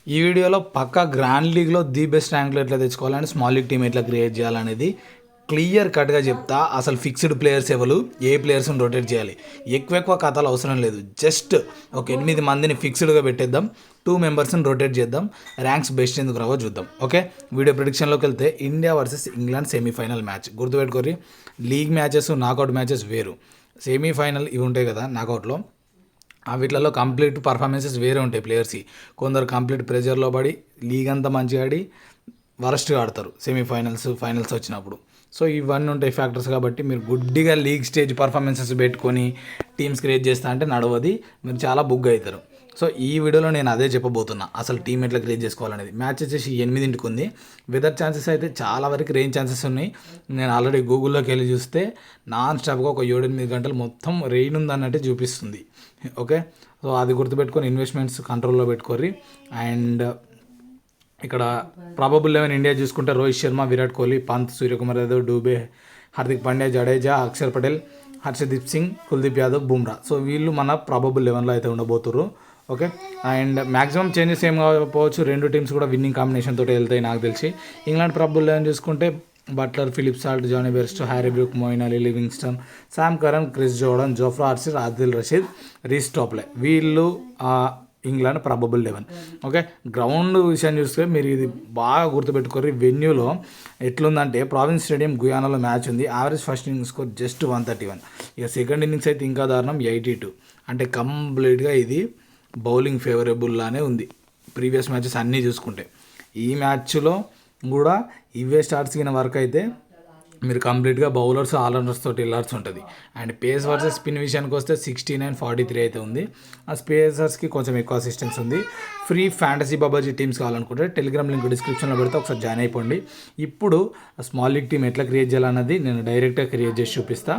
ఈ వీడియోలో పక్కా గ్రాండ్ లీగ్లో ది బెస్ట్ ర్యాంకులు ఎట్లా తెచ్చుకోవాలని స్మాల్ లీగ్ టీం ఎట్లా క్రియేట్ చేయాలనేది క్లియర్ కట్గా చెప్తా. అసలు ఫిక్స్డ్ ప్లేయర్స్ ఎవరు, ఏ ప్లేయర్స్ని రొటేట్ చేయాలి, ఎక్కువ కథలు అవసరం లేదు. జస్ట్ ఒక 8 మందిని ఫిక్స్డ్గా పెట్టేద్దాం, 2 మెంబర్స్ని రొటేట్ చేద్దాం, ర్యాంక్స్ బెస్ట్ ఎందుకు రావో చూద్దాం. ఓకే, వీడియో ప్రిడిక్షన్లోకి వెళ్తే India versus England semifinal match గుర్తుపెట్టుకోరి. లీగ్ మ్యాచెస్, నాకౌట్ మ్యాచెస్ వేరు. సెమీఫైనల్ ఇవి ఉంటాయి కదా నాకౌట్లో, వీటిలలో కంప్లీట్ పర్ఫార్మెన్సెస్ వేరే ఉంటాయి ప్లేయర్స్కి. కొందరు కంప్లీట్ ప్రెజర్లో పడి లీగ్ అంతా మంచిగా ఆడి వరస్ట్గా ఆడతారు సెమీఫైనల్స్, ఫైనల్స్ వచ్చినప్పుడు. సో ఇవన్నీ ఉంటాయి ఫ్యాక్టర్స్. కాబట్టి మీరు గుడ్డిగా లీగ్ స్టేజ్ పర్ఫార్మెన్సెస్ పెట్టుకొని టీమ్స్ క్రియేట్ చేస్తా అంటే నడవది, మీరు చాలా బుగ్ అవుతారు. సో ఈ వీడియోలో నేను అదే చెప్పబోతున్నా, అసలు టీం ఎట్లా క్రియేట్ చేసుకోవాలనేది. మ్యాచ్ వచ్చేసి 8ంటికి ఉంది. వెదర్ ఛాన్సెస్ అయితే చాలా వరకు రెయిన్ ఛాన్సెస్ ఉన్నాయి. నేను ఆల్రెడీ గూగుల్లోకి వెళ్ళి చూస్తే నాన్ స్టాప్గా ఒక 7-8 గంటలు మొత్తం రెయిన్ ఉందన్నట్టు చూపిస్తుంది. ఓకే, సో అది గుర్తుపెట్టుకొని ఇన్వెస్ట్మెంట్స్ కంట్రోల్లో పెట్టుకోర్రి. అండ్ ఇక్కడ ప్రాబబుల్ 11 ఇండియా చూసుకుంటే రోహిత్ శర్మ, విరాట్ కోహ్లీ, పంత్, సూర్యకుమార్ యాదవ్, డూబే, హార్దిక్ పాండ్యా, జడేజా, అక్షర్ పటేల్, హర్షదీప్ సింగ్, కుల్దీప్ యాదవ్, బుమ్రా. సో వీళ్ళు మన ప్రాబబుల్ 11లో అయితే ఉండబోతున్నారు. ఓకే, అండ్ మ్యాక్సిమం చేంజెస్ ఏం కాకపోవచ్చు, 2 టీమ్స్ కూడా విన్నింగ్ కాంబినేషన్ తోటి వెళ్తాయి నాకు తెలిసి. ఇంగ్లాండ్ ప్రాబబుల్ 11 చూసుకుంటే Buttler, Phillip Salt, Jonny Bairstow, Harry Brook, Moeen Ali, Livingstone, Sam Curran, Chris Jordan, Jofra Archer, Adil Rashid, Reece Topley. వీళ్ళు ఇంగ్లాండ్ ప్రాబబుల్ 11. ఓకే, గ్రౌండ్ విషయం చూస్తే మీరు ఇది బాగా గుర్తుపెట్టుకోరు. వెన్యూలో ఎట్లుందంటే ప్రావిన్స్ స్టేడియం గుయానాలో మ్యాచ్ ఉంది. Average first innings score just 131. ఇక సెకండ్ ఇన్నింగ్స్ అయితే ఇంకా దారుణం 82. అంటే కంప్లీట్గా ఇది బౌలింగ్ ఫేవరబుల్లానే ఉంది ప్రీవియస్ మ్యాచెస్ అన్నీ చూసుకుంటే. ఈ మ్యాచ్లో కూడా ఇవే స్టార్ట్స్ కింద వరకు అయితే మీరు కంప్లీట్గా బౌలర్స్, ఆల్రౌండర్స్ తోటి వెళ్ళాల్సి ఉంటుంది. అండ్ పేస్ వర్సెస్ స్పిన్ విషయానికి వస్తే 69-43 అయితే ఉంది. ఆ స్పేసర్స్కి కొంచెం ఎక్కువ అసిస్టెన్స్ ఉంది. ఫ్రీ ఫ్యాంటసీ బాబాజీ టీమ్స్ కావాలనుకుంటే టెలిగ్రామ్ లింక్ డిస్క్రిప్షన్లో పెడితే ఒకసారి జాయిన్ అయిపోండి. ఇప్పుడు స్మాల్ లీగ్ టీం ఎట్లా క్రియేట్ చేయాలన్నది నేను డైరెక్ట్గా క్రియేట్ చేసి చూపిస్తా.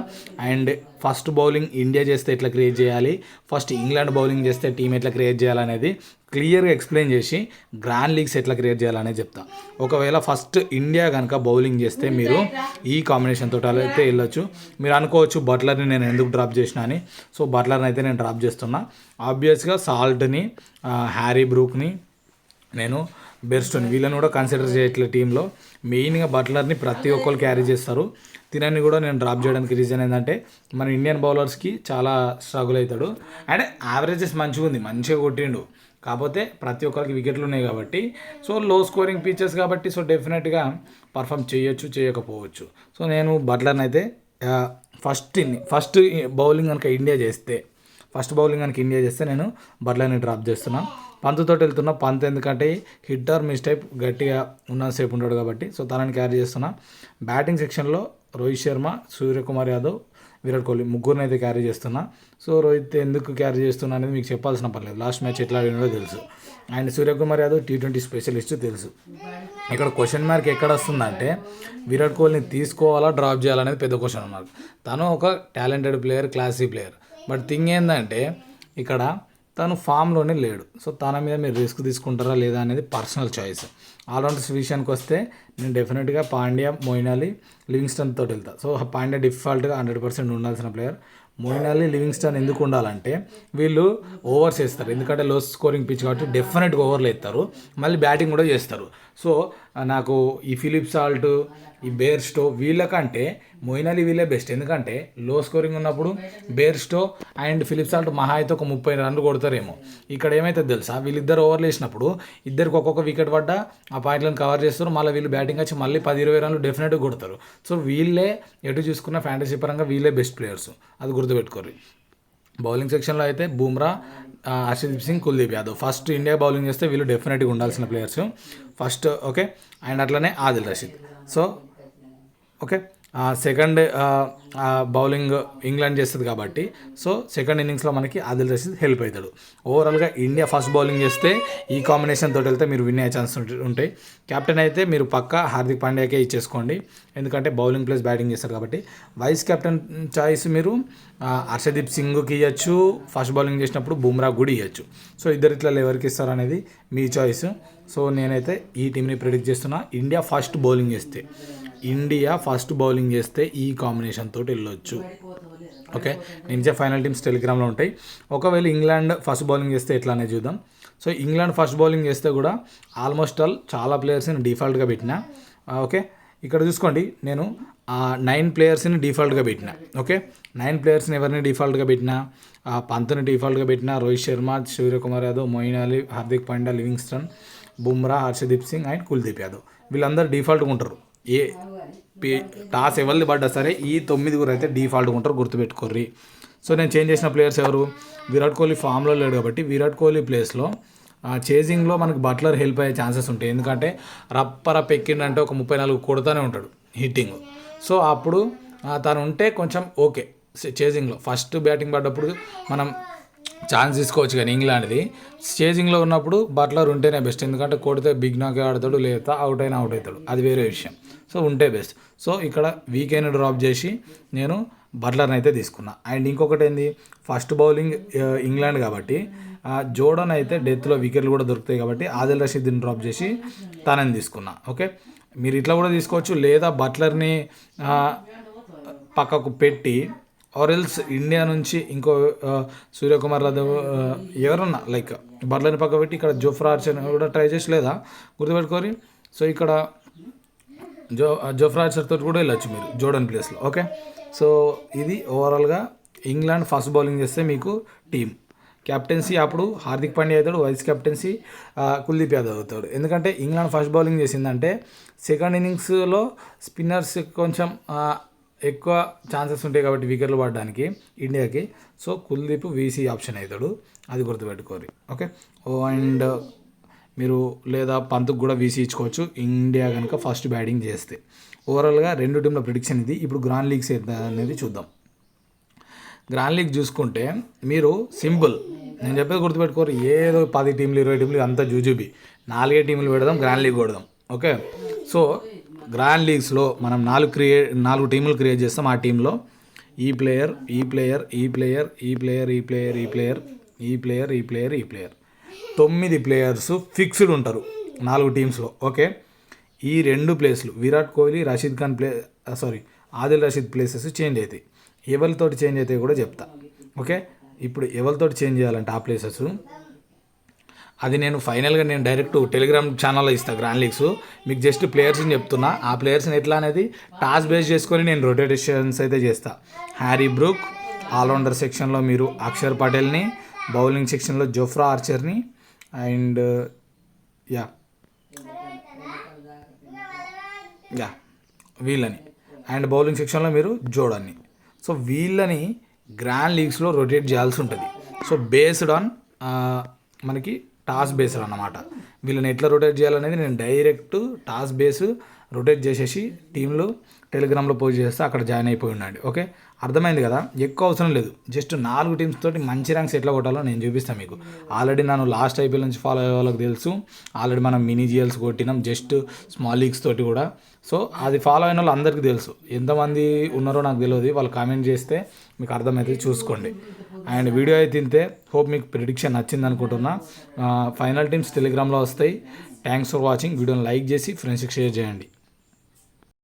అండ్ ఫస్ట్ బౌలింగ్ ఇండియా చేస్తే ఎట్లా క్రియేట్ చేయాలి, ఫస్ట్ ఇంగ్లాండ్ బౌలింగ్ చేస్తే టీం ఎట్లా క్రియేట్ చేయాలనేది క్లియర్గా ఎక్స్ప్లెయిన్ చేసి గ్రాండ్ లీగ్స్ ఎట్లా క్రియేట్ చేయాలనేది చెప్తా. ఒకవేళ ఫస్ట్ ఇండియా కనుక బౌలింగ్ చేస్తే మీరు ఈ కాంబినేషన్ తోటి అయితే వెళ్ళొచ్చు. మీరు అనుకోవచ్చు బట్లర్ని నేను ఎందుకు డ్రాప్ చేసిన అని. సో బట్లర్ని అయితే నేను డ్రాప్ చేస్తున్నా. ఆబ్వియస్గా సాల్ట్ని, హ్యారీ బ్రూక్ని, నేను బెయిర్స్టోని వీళ్ళని కూడా కన్సిడర్ చేయట్లేదు టీంలో. మెయిన్గా బట్లర్ని ప్రతి ఒక్కరు క్యారీ చేస్తారు. తినని కూడా నేను డ్రాప్ చేయడానికి రీజన్ ఏంటంటే మన ఇండియన్ బౌలర్స్కి చాలా స్ట్రగుల్ అవుతాడు. అండ్ యావరేజెస్ మంచిగా ఉంది, మంచిగా కొట్టిండు. కాకపోతే ప్రతి ఒక్కరికి వికెట్లు ఉన్నాయి కాబట్టి, సో లో స్కోరింగ్ పిచెస్ కాబట్టి, సో డెఫినెట్గా పర్ఫామ్ చేయొచ్చు, చేయకపోవచ్చు. సో నేను బట్లర్ని అయితే ఫస్ట్ బౌలింగ్ కనుక ఇండియా చేస్తే నేను బట్లర్ని డ్రాప్ చేస్తున్నా. పంత్తో వెళ్తున్నా. పంత్ ఎందుకంటే హిట్ ఆర్ మిస్ టైప్ గట్టిగా ఉన్నసేపు ఉంటాడు కాబట్టి, సో తనని క్యారీ చేస్తున్నా. బ్యాటింగ్ సెక్షన్లో రోహిత్ శర్మ, సూర్యకుమార్ యాదవ్, విరాట్ కోహ్లీ ముగ్గురిని అయితే క్యారీ చేస్తున్నా. సో రోహిత్ ఎందుకు క్యారీ చేస్తున్నా అనేది మీకు చెప్పాల్సిన పర్లేదు, లాస్ట్ మ్యాచ్ ఎట్లా ఆడినో తెలుసు. And Suryakumar Yadav T20 specialist తెలుసు. ఇక్కడ క్వశ్చన్ మార్క్ ఎక్కడ వస్తుందంటే విరాట్ కోహ్లీని తీసుకోవాలా, డ్రాప్ చేయాలనేది పెద్ద క్వశ్చన్ మార్క్. తను ఒక talented player, classy player. But thing ఏంటంటే ఇక్కడ తను ఫామ్లోనే లేడు. సో తన మీద మీరు రిస్క్ తీసుకుంటారా లేదా అనేది పర్సనల్ చాయిస్. ఆల్రౌండర్స్ విషయానికి వస్తే నేను డెఫినెట్గా పాండ్యా, మోయిన్ అలీ, లివింగ్స్టన్ తోటి వెళ్తా. సో పాండ్యా డిఫాల్ట్గా 100% ఉండాల్సిన ప్లేయర్. మోయిన్ అలీ, లివింగ్స్టన్ ఎందుకు ఉండాలంటే వీళ్ళు ఓవర్స్ వేస్తారు. ఎందుకంటే లో స్కోరింగ్ పిచ్ కాబట్టి డెఫినెట్గా ఓవర్లు వేస్తారు, మళ్ళీ బ్యాటింగ్ కూడా చేస్తారు. సో నాకు ఈ ఫిలిప్ సాల్ట్, ఈ బెయిర్స్టో వీళ్ళకంటే మోయిన్ అలీ వీళ్ళే బెస్ట్. ఎందుకంటే లో స్కోరింగ్ ఉన్నప్పుడు బెయిర్స్టో అండ్ ఫిలిప్ సాల్ట్ మహా అయితే ఒక 30 రన్లు కొడతారేమో. ఇక్కడ ఏమైతే తెలుసా, వీళ్ళిద్దరు ఓవర్లు వేసినప్పుడు ఇద్దరికి ఒక్కొక్క వికెట్ పడ్డా ఆ పాయింట్లను కవర్ చేస్తారు. మళ్ళీ వీళ్ళు బ్యాటింగ్ వచ్చి మళ్ళీ 10-20 రన్లు డెఫినెట్గా కొడతారు. సో వీళ్ళే ఎటు చూసుకున్న ఫ్యాంటసీ పరంగా వీళ్ళే బెస్ట్ ప్లేయర్స్, అది గుర్తుపెట్టుకోరు. బౌలింగ్ సెక్షన్లో అయితే Bumrah, Harshdeep Singh, Kuldeep Yadav. First India bowling చేస్తే వీళ్ళు డెఫినెట్గా ఉండాల్సిన ప్లేయర్స్ ఫస్ట్. ఓకే, అండ్ అట్లనే Adil Rashid. So okay, second bowling England చేస్తుంది కాబట్టి, సో సెకండ్ ఇన్నింగ్స్లో మనకి ఆదిల్ రషీద్ హెల్ప్ అవుతాడు. ఓవరాల్గా ఇండియా ఫస్ట్ బౌలింగ్ చేస్తే ఈ కాంబినేషన్ తోటి వెళ్తే మీరు విన్ అయ్యే ఛాన్స్ ఉంటాయి. కెప్టెన్ అయితే మీరు పక్కా హార్దిక్ పాండ్యాకే ఇచ్చేసుకోండి, ఎందుకంటే బౌలింగ్ ప్లస్ బ్యాటింగ్ చేస్తారు కాబట్టి. వైస్ కెప్టెన్ చాయిస్ మీరు హర్షదీప్ సింగ్కి ఇవ్వచ్చు, ఫస్ట్ బౌలింగ్ చేసినప్పుడు బుమ్రా కూడా ఇవ్వచ్చు. సో ఇద్దరిట్లో ఎవరికి ఇస్తారు అనేది మీ చాయిస్. సో నేనైతే ఈ టీంని ప్రిడిక్ట్ చేస్తున్నా. ఇండియా ఫస్ట్ బౌలింగ్ చేస్తే ఈ కాంబినేషన్ తోటి వెళ్ళొచ్చు. ఓకే, నేను ఫైనల్ టీమ్స్ టెలిగ్రామ్లో ఉంటాయి. ఒకవేళ ఇంగ్లాండ్ ఫస్ట్ బౌలింగ్ చేస్తే ఎట్లా అనేది చూద్దాం. సో ఇంగ్లాండ్ ఫస్ట్ బౌలింగ్ చేస్తే కూడా ఆల్మోస్ట్ ఆల్ చాలా ప్లేయర్స్ని డిఫాల్ట్గా పెట్టిన. ఓకే, ఇక్కడ చూసుకోండి, నేను 9 ప్లేయర్స్ని డిఫాల్ట్గా పెట్టిన. ఓకే, 9 ప్లేయర్స్ని ఎవరిని డిఫాల్ట్గా పెట్టిన? పంత్ని డిఫాల్ట్గా పెట్టిన, రోహిత్ శర్మ, సూర్యకుమార్ యాదవ్, మొయిన్ అలీ, హార్దిక్ పాండ్యా, లివింగ్స్టన్, బుమ్రా, హర్షదీప్ సింగ్ అండ్ కుల్దీప్ యాదవ్. వీళ్ళందరూ డిఫాల్ట్గా ఉంటారు. టాస్ ఎవరిది పడ్డా సరే ఈ 9 అయితే డిఫాల్ట్గా ఉంటారు, గుర్తుపెట్టుకోర్రి. సో నేను చేంజ్ చేసిన ప్లేయర్స్ ఎవరు? విరాట్ కోహ్లీ ఫామ్లో లేడు కాబట్టి విరాట్ కోహ్లీ ప్లేస్లో చేజింగ్లో మనకు బట్లర్ హెల్ప్ అయ్యే ఛాన్సెస్ ఉంటాయి. ఎందుకంటే రప్ప ఎక్కిండంటే ఒక 34 కొడుతూనే ఉంటాడు హిట్టింగ్. సో అప్పుడు తను ఉంటే కొంచెం ఓకే చేజింగ్లో. ఫస్ట్ బ్యాటింగ్ పడ్డప్పుడు మనం ఛాన్స్ తీసుకోవచ్చు, కానీ ఇంగ్లాండ్ది చేజింగ్లో ఉన్నప్పుడు బట్లర్ ఉంటేనే బెస్ట్. ఎందుకంటే కొడితే బిగ్ నాకే ఆడతాడు, లేదా అవుట్ అవుతాడు, అది వేరే విషయం. సో ఉంటే బెస్ట్. సో ఇక్కడ వీకెండ్ డ్రాప్ చేసి నేను బట్లర్ని అయితే తీసుకున్నా. అండ్ ఇంకొకటి ఏంది, ఫస్ట్ బౌలింగ్ ఇంగ్లాండ్ కాబట్టి జోర్డన్ అయితే డెత్లో వికెట్లు కూడా దొరుకుతాయి కాబట్టి ఆదిల్ రషీద్ని డ్రాప్ చేసి తనని తీసుకున్నా. ఓకే, మీరు ఇట్లా కూడా తీసుకోవచ్చు, లేదా బట్లర్ని పక్కకు పెట్టి ఆరెల్స్ ఇండియా నుంచి ఇంకో సూర్యకుమార్ యాదవ్ ఎవరన్నా లైక్ బట్లర్ని పక్క పెట్టి ఇక్కడ జోఫ్రా ఆర్చర్ కూడా ట్రై చేసి, లేదా గుర్తుపెట్టుకోరి. సో ఇక్కడ జోఫ్రా ఆర్చర్ తోటి కూడా వెళ్ళొచ్చు మీరు జోర్డన్ ప్లేస్లో. ఓకే, సో ఇది ఓవరాల్గా ఇంగ్లాండ్ ఫస్ట్ బౌలింగ్ చేస్తే మీకు టీం కెప్టెన్సీ అప్పుడు హార్దిక్ పాండ్యా అవుతాడు, వైస్ కెప్టెన్సీ కుల్దీప్ యాదవ్ అవుతాడు. ఎందుకంటే ఇంగ్లాండ్ ఫస్ట్ బౌలింగ్ చేసిందంటే సెకండ్ ఇన్నింగ్స్లో స్పిన్నర్స్ కొంచెం ఎక్కువ ఛాన్సెస్ ఉంటాయి కాబట్టి వికెట్లు పడడానికి ఇండియాకి. సో కుల్దీప్ వీసీ ఆప్షన్ అవుతాడు, అది గుర్తుపెట్టుకోరు. ఓకే, అండ్ మీరు లేదా పంత్కు కూడా వీసీ ఇచ్చుకోవచ్చు ఇండియా కనుక ఫస్ట్ బ్యాటింగ్ చేస్తే. ఓవరాల్గా 2 టీంల ప్రిడిక్షన్ ఇది. ఇప్పుడు గ్రాండ్ లీగ్స్ అనేది చూద్దాం. గ్రాండ్ లీగ్ చూసుకుంటే మీరు సింపుల్, నేను చెప్పేది గుర్తుపెట్టుకోరు, ఏదో 10 టీంలు 20 టీంలు అంతా జూజుబీ, 4 టీంలు పెడదాం, గ్రాండ్ లీగ్ కొడదాం. ఓకే, సో గ్రాండ్ లీగ్స్లో మనం 4 టీంలు క్రియేట్ చేస్తాం. ఆ టీంలో ఈ ప్లేయర్ 9 ప్లేయర్స్ ఫిక్స్డ్ ఉంటారు 4 టీమ్స్లో. ఓకే, ఈ 2 ప్లేస్లు విరాట్ కోహ్లీ, రషీద్ ఖాన్ ఆదిల్ రషీద్ ప్లేసెస్ చేంజ్ అవుతాయి. ఎవరితోటి చేంజ్ అవుతాయి కూడా చెప్తా. ఓకే, ఇప్పుడు ఎవరితోటి చేంజ్ చేయాలంటే ఆ ప్లేసెస్ అది నేను ఫైనల్గా డైరెక్ట్ టెలిగ్రామ్ ఛానల్లో ఇస్తాను. గ్రాండ్ లీగ్స్ మీకు జస్ట్ ప్లేయర్స్ని చెప్తున్నా, ఆ ప్లేయర్స్ని ఎట్లా అనేది టాస్ బేస్ చేసుకొని నేను రొటేషన్స్ అయితే చేస్తా. హ్యారీ బ్రూక్, ఆల్రౌండర్ సెక్షన్లో మీరు అక్షర్ పటేల్ని, బౌలింగ్ సెక్షన్లో జోఫ్రా ఆర్చర్ని అండ్ వీళ్ళని, అండ్ బౌలింగ్ సెక్షన్లో మీరు జోర్డన్ని. సో వీళ్ళని గ్రాండ్ లీగ్స్లో రొటేట్ చేయాల్సి ఉంటుంది. సో బేస్డ్ ఆన్ మనకి టాస్ బేస్డ్ అన్నమాట. వీళ్ళని ఎట్లా రొటేట్ చేయాలనేది నేను డైరెక్ట్ టాస్ బేస్ రొటేట్ చేసేసి టీంలో టెలిగ్రామ్లో పోస్ట్ చేస్తే అక్కడ జాయిన్ అయిపోయి ఉన్నాడు. ఓకే, అర్థమైంది కదా, ఎక్కువ అవసరం లేదు. జస్ట్ 4 టీమ్స్ తోటి మంచి ర్యాంక్స్ ఎట్లా కొట్టాలో నేను చూపిస్తాను మీకు. ఆల్రెడీ నన్ను లాస్ట్ ఐపీఎల్ నుంచి ఫాలో అయ్యే వాళ్ళకి తెలుసు. ఆల్రెడీ మనం మినీ జిఎల్స్ కొట్టినాం జస్ట్ స్మాల్ లీగ్స్ తోటి కూడా. సో అది ఫాలో అయిన వాళ్ళు అందరికీ తెలుసు. ఎంతమంది ఉన్నారో నాకు తెలియదు, వాళ్ళు కామెంట్ చేస్తే మీకు అర్థమైతే చూసుకోండి. అండ్ వీడియో అయితే తింటే హోప్ మీకు ప్రిడిక్షన్ నచ్చింది అనుకుంటున్నా. ఫైనల్ టీమ్స్ టెలిగ్రామ్లో వస్తాయి. Thanks for watching. వీడియోని లైక్ చేసి ఫ్రెండ్స్కి షేర్ చేయండి.